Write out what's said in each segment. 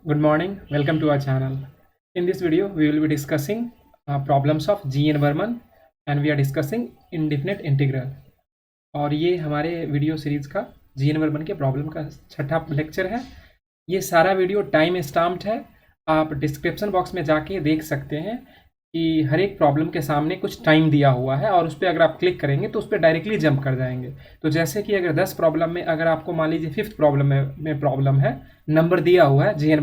Good morning, welcome to our channel. In this video, we will be discussing problems of G.N. Burman and we are discussing indefinite integral. और ये हमारे video series का G.N. Burman के problem का छठा lecture है। ये सारा वीडियो टाइम स्टाम्प्ड है, आप डिस्क्रिप्शन बॉक्स में जाके देख सकते हैं कि हर एक प्रॉब्लम के सामने कुछ टाइम दिया हुआ है और उस पर अगर आप क्लिक करेंगे तो उस पर डायरेक्टली जंप कर जाएंगे। तो जैसे कि अगर 10 प्रॉब्लम में अगर आपको मान लीजिए 5th प्रॉब्लम में प्रॉब्लम है, नंबर दिया हुआ है G.N.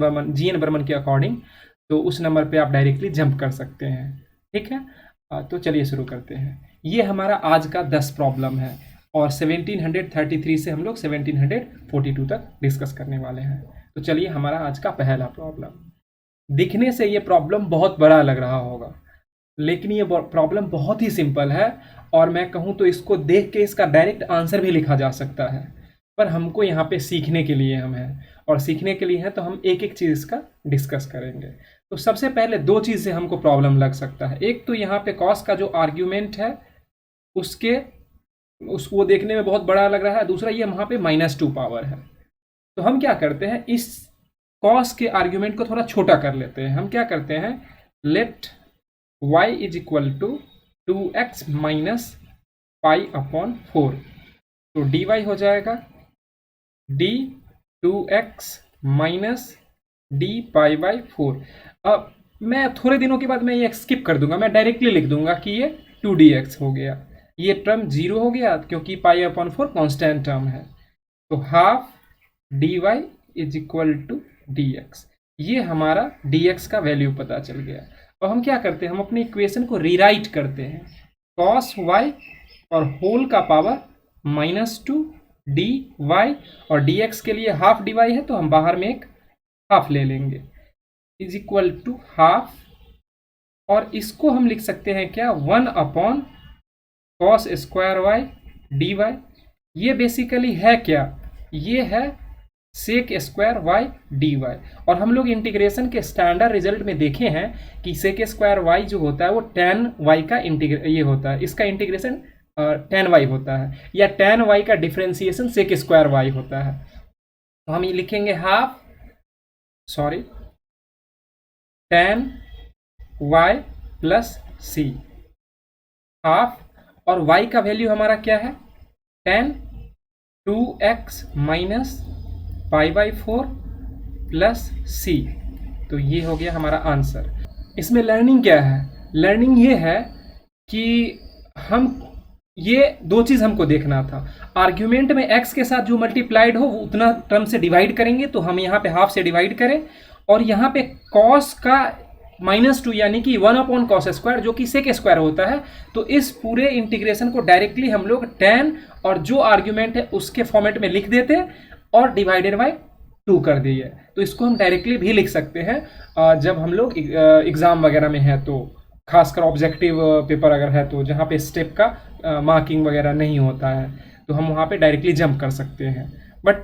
बर्मन के अकॉर्डिंग, तो उस नंबर पे आप डायरेक्टली जंप कर सकते हैं। ठीक है, तो चलिए शुरू करते हैं। ये हमारा आज का 10 प्रॉब्लम है और 1733 से हम लोग 1742 तक डिस्कस करने वाले हैं। तो चलिए, हमारा आज का पहला प्रॉब्लम। दिखने से ये प्रॉब्लम बहुत बड़ा लग रहा होगा, लेकिन ये प्रॉब्लम बहुत ही सिंपल है और मैं कहूँ तो इसको देख के इसका डायरेक्ट आंसर भी लिखा जा सकता है। पर हमको यहाँ पे सीखने के लिए हम हैं, और सीखने के लिए है तो हम एक एक चीज़ इसका डिस्कस करेंगे। तो सबसे पहले दो चीज़ से हमको प्रॉब्लम लग सकता है। एक तो यहाँ पे कॉस का जो आर्ग्यूमेंट है उसको देखने में बहुत बड़ा लग रहा है, दूसरा ये वहाँ पे -2 पावर है। तो हम क्या करते हैं, इस कॉस के आर्ग्यूमेंट को थोड़ा छोटा कर लेते हैं। हम क्या करते हैं, let y is equal to 2x minus pi upon 4। तो dy हो जाएगा d 2x minus d pi by 4। अब मैं थोड़े दिनों के बाद मैं ये स्किप कर दूंगा, मैं डायरेक्टली लिख दूंगा कि ये 2dx हो गया। ये टर्म 0 हो गया क्योंकि पाई अपॉन 4 कॉन्स्टेंट टर्म है। तो half dy is equal to dx। ये हमारा dx का वैल्यू पता चल गया। और हम क्या करते हैं, हम अपनी इक्वेशन को रीराइट करते हैं। cos y और होल का पावर -2 dy और dx के लिए हाफ dy है तो हम बाहर में एक हाफ ले लेंगे, इज इक्वल टू हाफ। और इसको हम लिख सकते हैं क्या, 1 upon cos square y dy। ये बेसिकली है क्या, ये है सेक स्क्वायर y dy। और हम लोग इंटीग्रेशन के स्टैंडर्ड रिजल्ट में देखे हैं कि सेक स्क्वायर y जो होता है वो tan y का ये होता है, इसका इंटीग्रेशन tan y होता है, या tan y का डिफ्रेंसिएशन सेक स्क्वायर y होता है। तो हम ये लिखेंगे half tan y plus c half. और y का वैल्यू हमारा क्या है, tan 2x minus pi by 4 plus c। तो ये हो गया हमारा आंसर। इसमें लर्निंग क्या है, लर्निंग ये है कि हम ये दो चीज़ हमको देखना था। आर्ग्यूमेंट में x के साथ जो मल्टीप्लाइड हो वो उतना टर्म से डिवाइड करेंगे, तो हम यहाँ पे हाफ से डिवाइड करें। और यहाँ पे cos का -2 यानी कि 1 अपॉन cos स्क्वायर जो कि सेक स्क्वायर होता है, तो इस पूरे इंटीग्रेशन को डायरेक्टली हम लोग tan और जो आर्ग्यूमेंट है उसके फॉर्मेट में लिख देते और डिवाइडेड बाय 2 कर दिए। तो इसको हम डायरेक्टली भी लिख सकते हैं जब हम लोग एग्ज़ाम वगैरह में है, तो खासकर ऑब्जेक्टिव पेपर अगर है तो जहाँ पे स्टेप का मार्किंग वगैरह नहीं होता है, तो हम वहाँ पे डायरेक्टली जंप कर सकते हैं। बट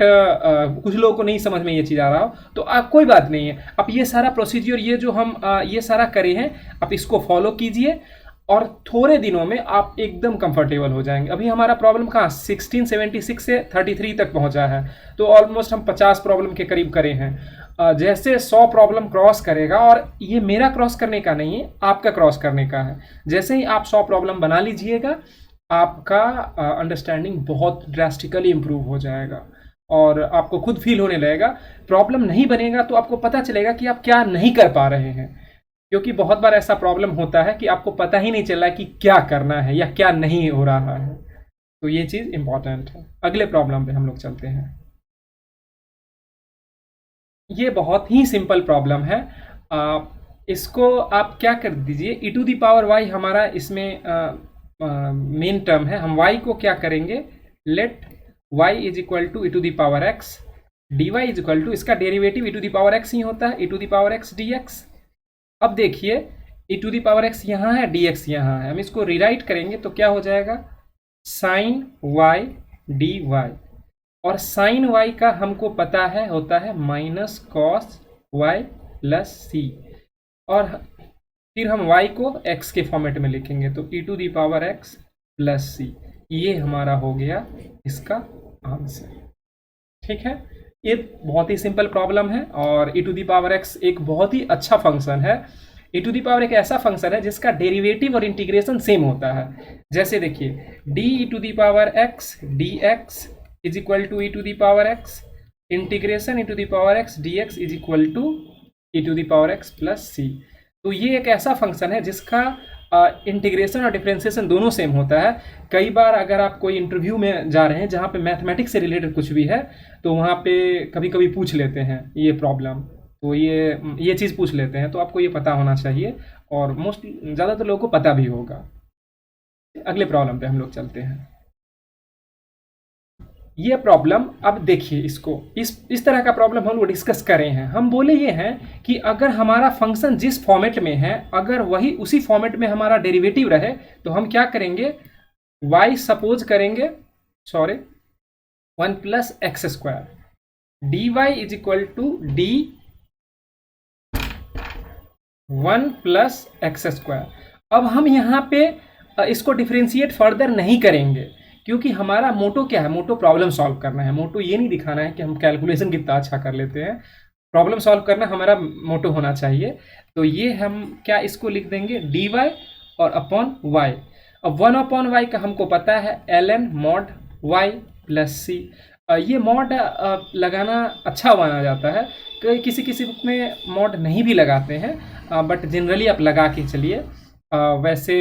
कुछ लोगों को नहीं समझ में ये चीज़ आ रहा हो तो कोई बात नहीं है। अब ये सारा प्रोसीजर, ये जो हम ये सारा करे हैं, आप इसको फॉलो कीजिए और थोड़े दिनों में आप एकदम कंफर्टेबल हो जाएंगे। अभी हमारा प्रॉब्लम कहाँ 1676 से 33 तक पहुंचा है, तो ऑलमोस्ट हम 50 प्रॉब्लम के करीब करे हैं। जैसे 100 प्रॉब्लम क्रॉस करेगा, और ये मेरा क्रॉस करने का नहीं है, आपका क्रॉस करने का है। जैसे ही आप 100 प्रॉब्लम बना लीजिएगा, आपका अंडरस्टैंडिंग बहुत ड्रास्टिकली इम्प्रूव हो जाएगा और आपको खुद फील होने लगेगा। प्रॉब्लम नहीं बनेगा तो आपको पता चलेगा कि आप क्या नहीं कर पा रहे हैं, क्योंकि बहुत बार ऐसा प्रॉब्लम होता है कि आपको पता ही नहीं चल रहा है कि क्या करना है या क्या नहीं हो रहा है। तो ये चीज़ इंपॉर्टेंट है। अगले प्रॉब्लम पे हम लोग चलते हैं। ये बहुत ही सिंपल प्रॉब्लम है। इसको आप क्या कर दीजिए, e to the power y हमारा इसमें मेन टर्म है। हम y को क्या करेंगे, let y is equal to e to the power x, dy is equal to, इसका derivative e to the power x ही होता है, e to the power x dx। अब देखिए, e to the power x यहाँ है, dx यहाँ है। हम इसको रीराइट करेंगे तो क्या हो जाएगा, साइन y dy। और साइन y का हमको पता है होता है minus cos y plus c। और फिर हम y को x के फॉर्मेट में लिखेंगे, तो e to the power x plus c। ये हमारा हो गया इसका आंसर। ठीक है, ये बहुत ही सिंपल प्रॉब्लम है और e to the power x एक बहुत ही अच्छा फंक्शन है। e टू दी पावर एक ऐसा फंक्शन है जिसका डेरिवेटिव और इंटीग्रेशन सेम होता है। जैसे देखिए d e to the power x dx is equal to e to the power x, integration e to the power x dx is equal to e to the power x plus c. तो ये एक ऐसा function है जिसका integration और differentiation दोनों same होता है। कई बार अगर आप कोई इंटरव्यू में जा रहे हैं जहाँ पे मैथमेटिक्स से रिलेटेड कुछ भी है तो वहाँ पे कभी कभी पूछ लेते हैं ये प्रॉब्लम, तो ये चीज़ पूछ लेते हैं, तो आपको ये पता होना चाहिए और मोस्ट ज़्यादातर लोगों को पता भी होगा। अगले प्रॉब्लम पे हम लोग चलते हैं। ये प्रॉब्लम अब देखिए, इसको इस तरह का प्रॉब्लम हम लोग डिस्कस करें हैं। हम बोले ये हैं कि अगर हमारा फंक्शन जिस फॉर्मेट में है अगर वही उसी फॉर्मेट में हमारा डेरिवेटिव रहे तो हम क्या करेंगे, y सपोज करेंगे 1 plus x square d y is equal to d 1 plus x square. अब हम यहाँ पे इसको डिफ्रेंशिएट फर्दर नहीं करेंगे क्योंकि हमारा मोटो क्या है, मोटो प्रॉब्लम सॉल्व करना है। मोटो ये नहीं दिखाना है कि हम कैलकुलेशन कितना अच्छा कर लेते हैं, प्रॉब्लम सॉल्व करना हमारा मोटो होना चाहिए। तो ये हम क्या इसको लिख देंगे डी वाई और अपॉन वाई। अब 1 अपॉन वाई का हमको पता है ln mod y plus c. ये मॉड लगाना अच्छा माना जाता है, किसी किसी बुक में मॉड नहीं भी लगाते हैं, बट जनरली आप लगा के चलिए। वैसे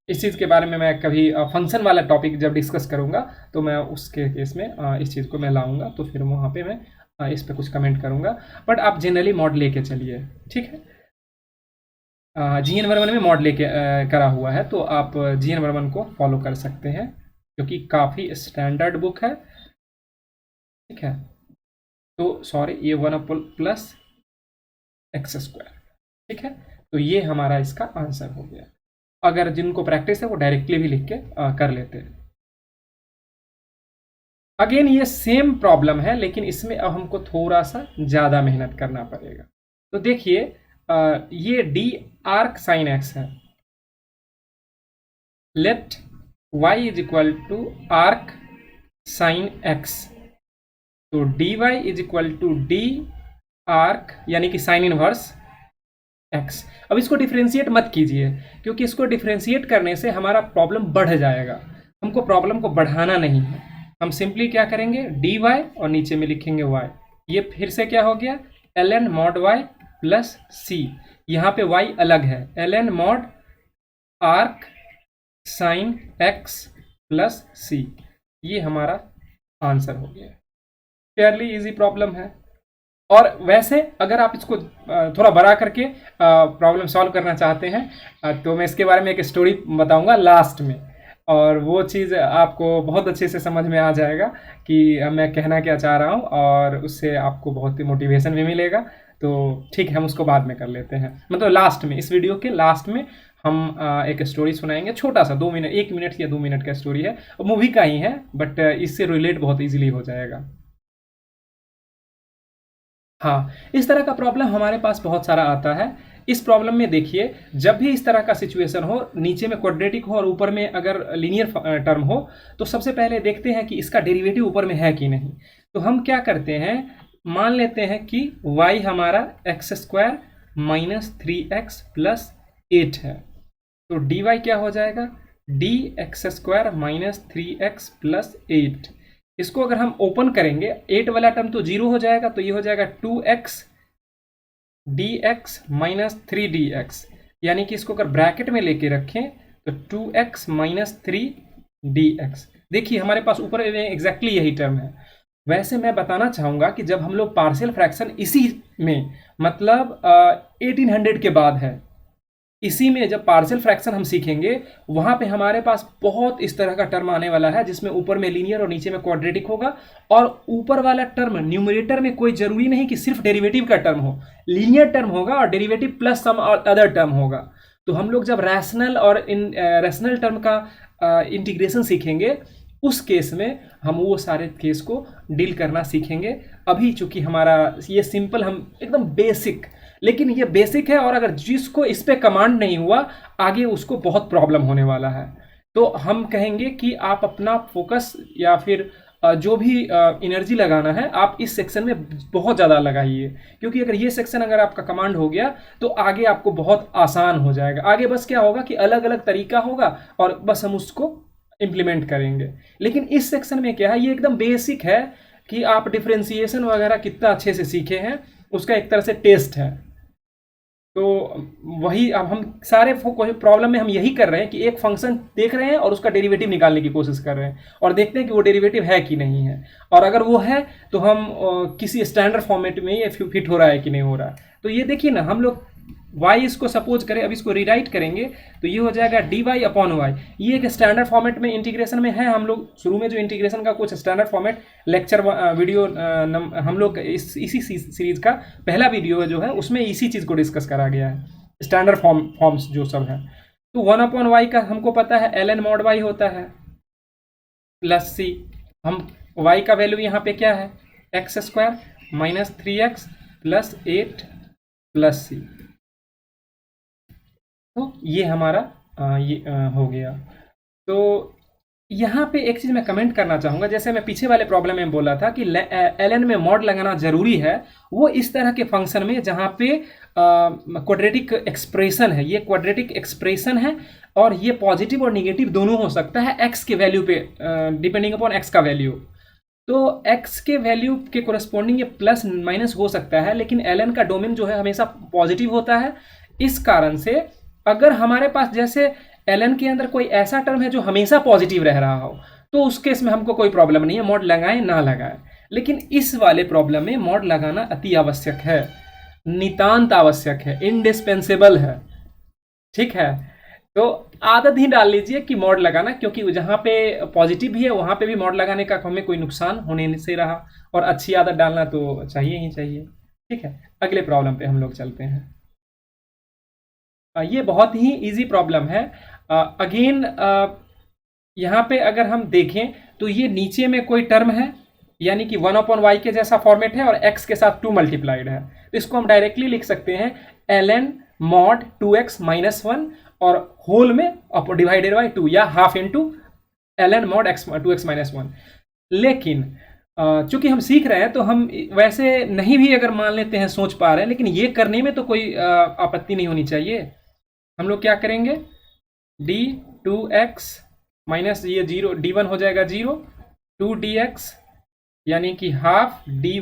इस चीज़ के बारे में मैं कभी फंक्शन वाला टॉपिक जब डिस्कस करूँगा तो मैं उसके केस में इस चीज़ को मैं लाऊंगा, तो फिर वहाँ पे मैं इस पे कुछ कमेंट करूँगा। बट आप जनरली मॉड लेके चलिए, ठीक है। GN वर्मन में मॉड लेके करा हुआ है, तो आप GN वर्मन को फॉलो कर सकते हैं क्योंकि काफ़ी स्टैंडर्ड बुक है, ठीक है। तो सॉरी, ये 1 प्लस एक्स स्क्वायर, ठीक है। तो ये हमारा इसका आंसर हो गया। अगर जिनको प्रैक्टिस है वो डायरेक्टली भी लिख के कर लेते हैं। अगेन ये सेम प्रॉब्लम है लेकिन इसमें अब हमको थोड़ा सा ज़्यादा मेहनत करना पड़ेगा। तो देखिए ये डी आर्क साइन एक्स है, let y is equal to arc sine x. तो d y is equal to d arc यानी कि साइन इनवर्स एक्स। अब इसको डिफ्रेंशिएट मत कीजिए क्योंकि इसको डिफ्रेंशिएट करने से हमारा प्रॉब्लम बढ़ जाएगा। हमको प्रॉब्लम को बढ़ाना नहीं है, हम सिंपली क्या करेंगे डी वाई और नीचे में लिखेंगे वाई। ये फिर से क्या हो गया ln mod y plus c. यहाँ पे y अलग है, ln mod arc sine x plus c. ये हमारा आंसर हो गया। फेयरली इजी प्रॉब्लम है। और वैसे अगर आप इसको थोड़ा बड़ा करके प्रॉब्लम सॉल्व करना चाहते हैं तो मैं इसके बारे में एक स्टोरी बताऊंगा लास्ट में, और वो चीज़ आपको बहुत अच्छे से समझ में आ जाएगा कि मैं कहना क्या चाह रहा हूँ, और उससे आपको बहुत ही मोटिवेशन भी मिलेगा। तो ठीक है, हम उसको बाद में कर लेते हैं, मतलब लास्ट में, इस वीडियो के लास्ट में हम एक स्टोरी सुनाएंगे, छोटा सा 2 मिनट 1 मिनट या 2 मिनट का स्टोरी है, मूवी का ही है, बट इससे रिलेट बहुत ईजिली हो जाएगा। हाँ, इस तरह का प्रॉब्लम हमारे पास बहुत सारा आता है। इस प्रॉब्लम में देखिए, जब भी इस तरह का सिचुएशन हो, नीचे में क्वाड्रेटिक हो और ऊपर में अगर लीनियर टर्म हो, तो सबसे पहले देखते हैं कि इसका डेरिवेटिव ऊपर में है कि नहीं। तो हम क्या करते हैं, मान लेते हैं कि y हमारा x square minus 3x plus 8 है। तो डी वाई क्या हो जाएगा, D x square minus 3x plus 8। इसको अगर हम ओपन करेंगे, 8 वाला टर्म तो 0 हो जाएगा, तो ये हो जाएगा 2x dx माइनस 3dx, यानी कि इसको अगर ब्रैकेट में लेके रखें तो 2x माइनस 3dx। देखिए हमारे पास ऊपर में एग्जैक्टली यही टर्म है। वैसे मैं बताना चाहूँगा कि जब हम लोग पार्शियल फ्रैक्शन इसी में, मतलब 1800 के बाद है, इसी में जब पार्शियल फ्रैक्शन हम सीखेंगे, वहाँ पे हमारे पास बहुत इस तरह का टर्म आने वाला है जिसमें ऊपर में लीनियर और नीचे में क्वाड्रेटिक होगा। और ऊपर वाला टर्म न्यूमरेटर में कोई जरूरी नहीं कि सिर्फ डेरिवेटिव का टर्म हो, लीनियर टर्म होगा और डेरिवेटिव प्लस सम और अदर टर्म होगा। तो हम लोग जब रैशनल और रैशनल टर्म का इंटीग्रेशन सीखेंगे, उस केस में हम वो सारे केस को डील करना सीखेंगे। अभी चूंकि हमारा ये सिंपल, हम एकदम बेसिक, लेकिन ये बेसिक है, और अगर जिसको इस पे कमांड नहीं हुआ, आगे उसको बहुत प्रॉब्लम होने वाला है। तो हम कहेंगे कि आप अपना फोकस या फिर जो भी एनर्जी लगाना है आप इस सेक्शन में बहुत ज़्यादा लगाइए, क्योंकि अगर ये सेक्शन अगर आपका कमांड हो गया तो आगे आपको बहुत आसान हो जाएगा। आगे बस क्या होगा कि अलग अलग तरीका होगा और बस हम उसको इम्प्लीमेंट करेंगे। लेकिन इस सेक्शन में क्या है, ये एकदम बेसिक है कि आप डिफ्रेंसिएशन वगैरह कितना अच्छे से सीखे हैं, उसका एक तरह से टेस्ट है। तो वही अब हम सारे प्रॉब्लम में हम यही कर रहे हैं कि एक फंक्शन देख रहे हैं और उसका डेरिवेटिव निकालने की कोशिश कर रहे हैं और देखते हैं कि वो डेरिवेटिव है कि नहीं है, और अगर वो है तो हम किसी स्टैंडर्ड फॉर्मेट में ये फिट हो रहा है कि नहीं हो रहा है। तो ये देखिए ना, हम लोग y इसको सपोज करें, अब इसको रीराइट करेंगे तो ये हो जाएगा dy अपॉन वाई। ये एक स्टैंडर्ड फॉर्मेट में इंटीग्रेशन में है। हम लोग शुरू में जो इंटीग्रेशन का कुछ स्टैंडर्ड फॉर्मेट लेक्चर वीडियो हम लोग इसी सीरीज का पहला वीडियो जो है उसमें इसी चीज़ को डिस्कस करा गया है, स्टैंडर्ड फॉर्म्स जो सब है। तो 1 अपॉन वाई का हमको पता है ln मॉड वाई होता है प्लस सी। हम y का वैल्यू यहाँ पे क्या है, x square minus 3x plus 8 plus c. तो ये हमारा हो गया। तो यहाँ पे एक चीज़ मैं कमेंट करना चाहूँगा, जैसे मैं पीछे वाले प्रॉब्लम में बोला था कि ln में मॉड लगाना जरूरी है, वो इस तरह के फंक्शन में जहाँ पे क्वाड्रेटिक एक्सप्रेशन है, ये क्वाड्रेटिक एक्सप्रेशन है और ये पॉजिटिव और निगेटिव दोनों हो सकता है x के वैल्यू पे, डिपेंडिंग अपॉन x का वैल्यू। तो x के वैल्यू के कोरस्पॉन्डिंग ये प्लस माइनस हो सकता है, लेकिन ln का डोमेन जो है हमेशा पॉजिटिव होता है। इस कारण से अगर हमारे पास जैसे ln के अंदर कोई ऐसा टर्म है जो हमेशा पॉजिटिव रह रहा हो, तो उस केस में हमको कोई प्रॉब्लम नहीं है, मॉड लगाएं ना लगाएं। लेकिन इस वाले प्रॉब्लम में मॉड लगाना अति आवश्यक है, नितांत आवश्यक है, इंडिस्पेंसेबल है। ठीक है, तो आदत ही डाल लीजिए कि मॉड लगाना, क्योंकि जहाँ पे पॉजिटिव भी है वहाँ पे भी मॉड लगाने का हमें कोई नुकसान होने से रहा, और अच्छी आदत डालना तो चाहिए ही चाहिए। ठीक है, अगले प्रॉब्लम पे हम लोग चलते हैं। ये बहुत ही इजी प्रॉब्लम है। अगेन यहाँ पे अगर हम देखें तो ये नीचे में कोई टर्म है, यानी कि 1 अपॉन वाई के जैसा फॉर्मेट है और x के साथ 2 मल्टीप्लाइड है। तो इसको हम डायरेक्टली लिख सकते हैं ln मॉड 2x माइनस 1 और होल में डिवाइडेड बाई 2 या half into ln mod 2x minus 1। लेकिन चूंकि हम सीख रहे हैं तो हम वैसे नहीं भी अगर मान लेते हैं, सोच पा रहे हैं, लेकिन ये करने में तो कोई आपत्ति नहीं होनी चाहिए। हम लोग क्या करेंगे, d2x माइनस ये 0 d1 हो जाएगा 0, 2dx यानी कि half dy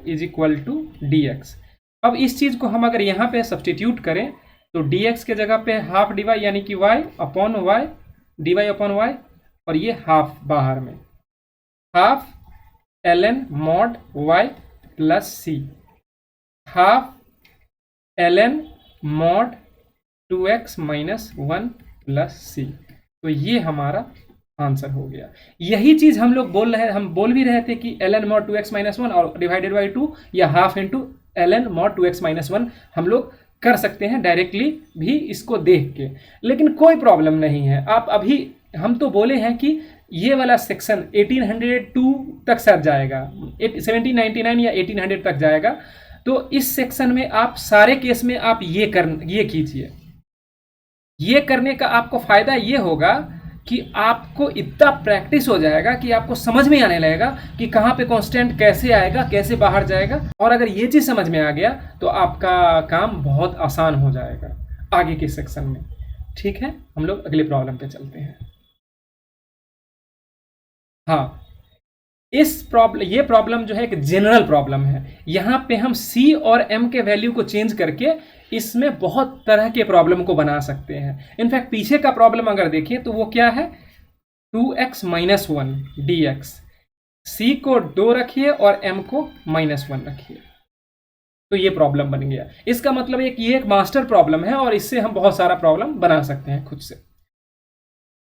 is equal to dx। अब इस चीज़ को हम अगर यहाँ पे सब्सटीट्यूट करें तो dx के जगह पे हाफ dy यानी कि y upon y, dy upon y, और ये हाफ बाहर में, half ln mod y plus c, half ln mod 2x minus 1 plus c. तो ये हमारा आंसर हो गया। यही चीज़ हम लोग हम बोल भी रहे थे कि ln मॉड 2x माइनस 1 और डिवाइडेड बाई 2 या half into ln mod 2x minus 1 हम लोग कर सकते हैं डायरेक्टली भी इसको देख के, लेकिन कोई प्रॉब्लम नहीं है। आप अभी हम तो बोले हैं कि ये वाला सेक्शन 1802 तक सर जाएगा, 1799 या 1800 तक जाएगा। तो इस सेक्शन में आप सारे केस में आप ये कीजिए। ये करने का आपको फायदा ये होगा कि आपको इतना प्रैक्टिस हो जाएगा कि आपको समझ में आने लगेगा कि कहाँ पे कांस्टेंट कैसे आएगा, कैसे बाहर जाएगा। और अगर ये चीज़ समझ में आ गया तो आपका काम बहुत आसान हो जाएगा आगे के सेक्शन में। ठीक है, हम लोग अगले प्रॉब्लम पे चलते हैं। हाँ, ये प्रॉब्लम जो है एक जनरल प्रॉब्लम है। यहाँ पे हम c और m के वैल्यू को चेंज करके इसमें बहुत तरह के प्रॉब्लम को बना सकते हैं। इनफैक्ट पीछे का प्रॉब्लम अगर देखें तो वो क्या है, 2x माइनस 1 dx, c को 2 रखिए और m को माइनस 1 रखिए, तो ये प्रॉब्लम बन गया। इसका मतलब ये एक मास्टर प्रॉब्लम है और इससे हम बहुत सारा प्रॉब्लम बना सकते हैं खुद से,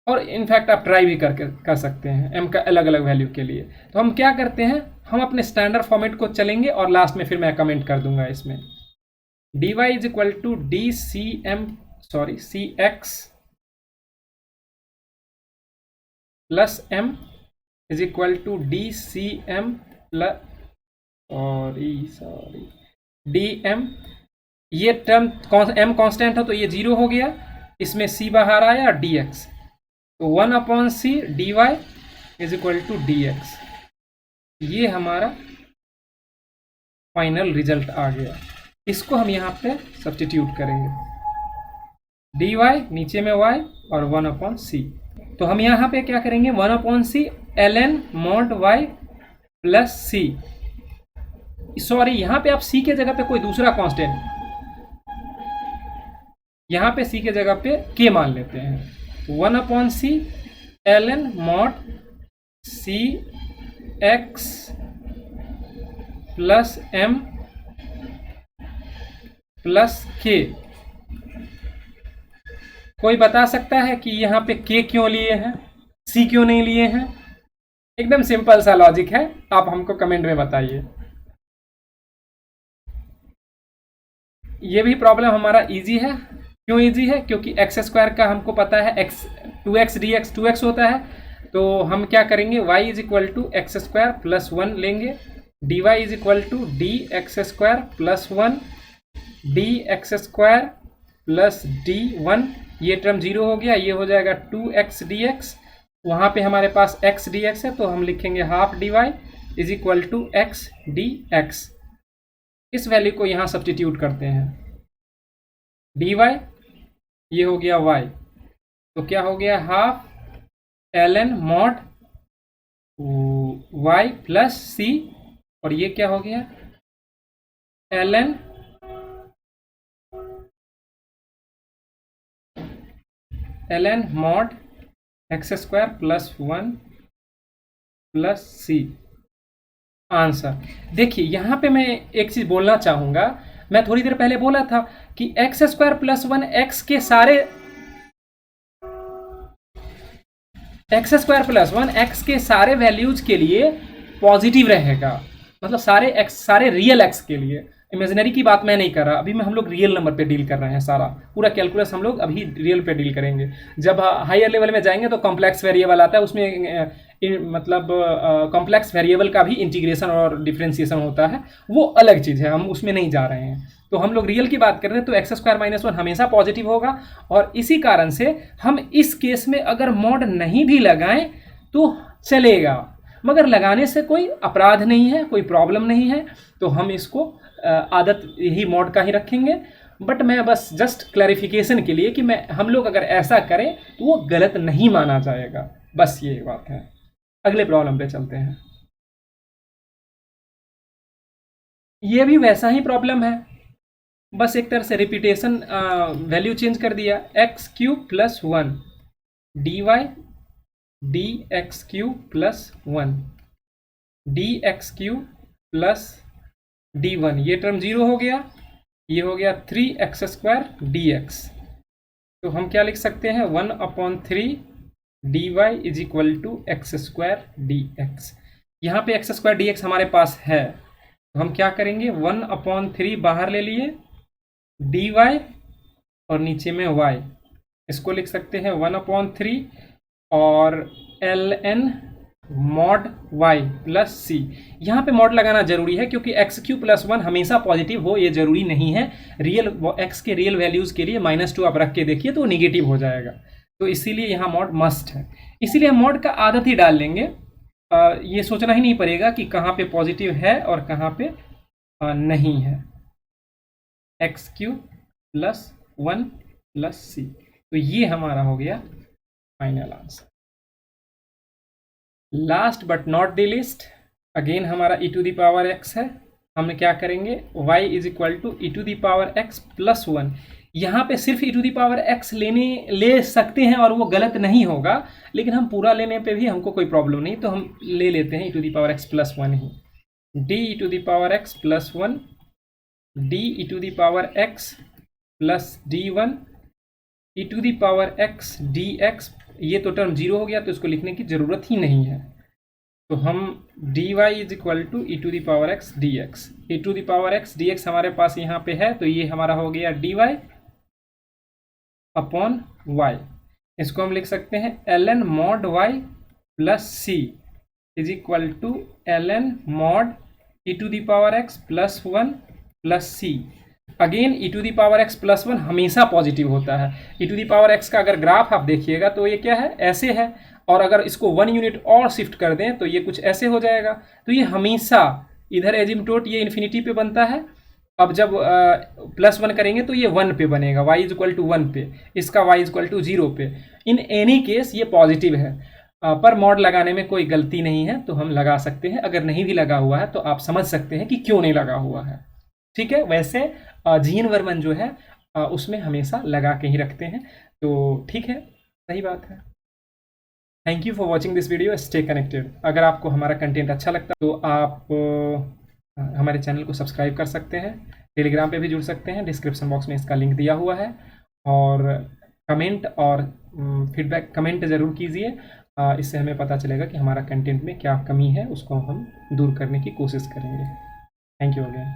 और इनफैक्ट आप ट्राई भी कर सकते हैं m का अलग अलग वैल्यू के लिए। तो हम क्या करते हैं, हम अपने स्टैंडर्ड फॉर्मेट को चलेंगे और लास्ट में फिर मैं कमेंट कर दूंगा इसमें। dy is equal to cx plus m is equal to dcm plus dm। ये टर्म m कांस्टेंट है तो ये 0 हो गया, इसमें c बाहर आया dx, तो 1 upon c dy is equal to dx। ये हमारा फाइनल रिजल्ट आ गया। इसको हम यहाँ पे सब्स्टिट्यूट करेंगे, डी वाई नीचे में y और 1/c। तो हम यहाँ पे क्या करेंगे, 1/c ln mod y plus c. Sorry, यहाँ पे आप c के जगह पे कोई दूसरा कांस्टेंट, यहाँ पे c के जगह पे k मान लेते हैं। 1/c ln mod c x plus m plus k। कोई बता सकता है कि यहाँ पे k क्यों लिए हैं, c क्यों नहीं लिए हैं? एकदम सिंपल सा लॉजिक है, आप हमको कमेंट में बताइए। ये भी प्रॉब्लम हमारा इजी है। क्यों इजी है? क्योंकि एक्स स्क्वायर का हमको पता है x 2x dx 2x होता है। तो हम क्या करेंगे, y is equal to x square plus 1 लेंगे, dy is equal to d x square plus 1 d x square plus d1। ये टर्म 0 हो गया, ये हो जाएगा 2x dx। वहाँ पे हमारे पास x dx है तो हम लिखेंगे half dy is equal to x dx। इस वैल्यू को यहाँ सब्स्टिट्यूट करते हैं, dy ये हो गया y, तो क्या हो गया, half ln mod y plus c, और ये क्या हो गया, ln mod x square plus 1 plus c। Answer देखिए, यहाँ पे मैं एक चीज बोलना चाहूंगा। मैं थोड़ी देर पहले बोला था कि एक्स स्क्वायर प्लस 1 एक्स के सारे, एक्स स्क्वायर प्लस 1 एक्स के सारे वैल्यूज के लिए पॉजिटिव रहेगा, मतलब सारे एक्स, सारे रियल एक्स के लिए। इमेजिनरी की बात मैं नहीं कर रहा, अभी हम लोग रियल नंबर पे डील कर रहे हैं। सारा पूरा कैलकुलस हम लोग अभी रियल पे डील करेंगे। जब हायर लेवल में जाएंगे तो कॉम्प्लेक्स वेरिएबल आता है, उसमें मतलब कॉम्प्लेक्स वेरिएबल का भी इंटीग्रेशन और डिफ्रेंसिएशन होता है, वो अलग चीज़ है, हम उसमें नहीं जा रहे हैं। तो हम लोग रियल की बात कर रहे हैं, तो एक्स स्क्वायर माइनस 1 हमेशा पॉजिटिव होगा। और इसी कारण से हम इस केस में अगर मॉड नहीं भी लगाएं तो चलेगा, मगर लगाने से कोई अपराध नहीं है, कोई प्रॉब्लम नहीं है। तो हम इसको आदत यही मॉड का ही रखेंगे। बट मैं बस जस्ट क्लैरिफिकेशन के लिए कि हम लोग अगर ऐसा करें तो वो गलत नहीं माना जाएगा, बस ये बात है। अगले प्रॉब्लम पे चलते हैं। ये भी वैसा ही प्रॉब्लम है, बस एक तरह से रिपीटेशन, वैल्यू चेंज कर दिया। X cube plus 1 d y d x cube plus 1 d x cube plus d1, ये टर्म 0 हो गया, ये हो गया 3x स्क्वायर dx। तो हम क्या लिख सकते हैं, 1/3 dy is equal to x square dx। यहाँ पे एक्स स्क्वायर dx हमारे पास है, तो हम क्या करेंगे, 1/3 बाहर ले लिए, dy और नीचे में y, इसको लिख सकते हैं 1/3 और ln mod y plus c। यहाँ पे मॉड लगाना जरूरी है क्योंकि एक्स क्यू प्लस 1 हमेशा पॉजिटिव हो ये जरूरी नहीं है। रियल x के रियल वैल्यूज के लिए -2 आप रख के देखिए तो नेगेटिव हो जाएगा, तो इसीलिए यहाँ मॉड मस्ट है। इसीलिए हम मॉड का आदत ही डाल लेंगे, ये सोचना ही नहीं पड़ेगा कि कहाँ पे पॉजिटिव है और कहाँ पे नहीं है। X cube plus 1 plus c, तो ये हमारा हो गया final answer. Last but not the least, again हमारा e to the power x है। हम क्या करेंगे, y is equal to e to the power x plus 1। यहाँ पे सिर्फ e to the power x ले सकते हैं और वो गलत नहीं होगा, लेकिन हम पूरा लेने पे भी हमको कोई प्रॉब्लम नहीं, तो हम ले लेते हैं e to the power x plus 1 ही। d e to the power x plus 1 d e to the power x plus d1 e to the power x dx। ये तो टर्म 0 हो गया तो इसको लिखने की जरूरत ही नहीं है, तो हम dy is equal to e to the power x dx। E to the power x dx हमारे पास यहाँ पे है, तो ये हमारा हो गया dy अपॉन y। इसको हम लिख सकते हैं ln mod y plus c is equal to ln mod e to the power x plus 1 plus c। Again e to the power x plus one हमेशा पॉजिटिव होता है। E to the power x का अगर graph आप देखिएगा तो ये क्या है, ऐसे है, और अगर इसको 1 यूनिट और शिफ्ट कर दें तो ये कुछ ऐसे हो जाएगा। तो ये हमेशा इधर एजिम्टोट ये इन्फिनिटी पे बनता है, अब जब +1 करेंगे तो ये 1 पे बनेगा, y इज इक्वल टू 1 पे, इसका y इज इक्वल टू 0 पे। इन एनी केस ये पॉजिटिव है। पर मॉड लगाने में कोई गलती नहीं है, तो हम लगा सकते हैं। अगर नहीं भी लगा हुआ है तो आप समझ सकते हैं कि क्यों नहीं लगा हुआ है। ठीक है, वैसे जीन वर्मन जो है उसमें हमेशा लगा के ही रखते हैं। तो ठीक है, सही बात है। Thank you for watching this video, stay connected. अगर आपको हमारा कंटेंट अच्छा लगता है तो आप हमारे चैनल को सब्सक्राइब कर सकते हैं, टेलीग्राम पे भी जुड़ सकते हैं, डिस्क्रिप्शन बॉक्स में इसका लिंक दिया हुआ है। और कमेंट और फीडबैक कमेंट ज़रूर कीजिए, इससे हमें पता चलेगा कि हमारा कंटेंट में क्या कमी है, उसको हम दूर करने की कोशिश करेंगे। Thank you again.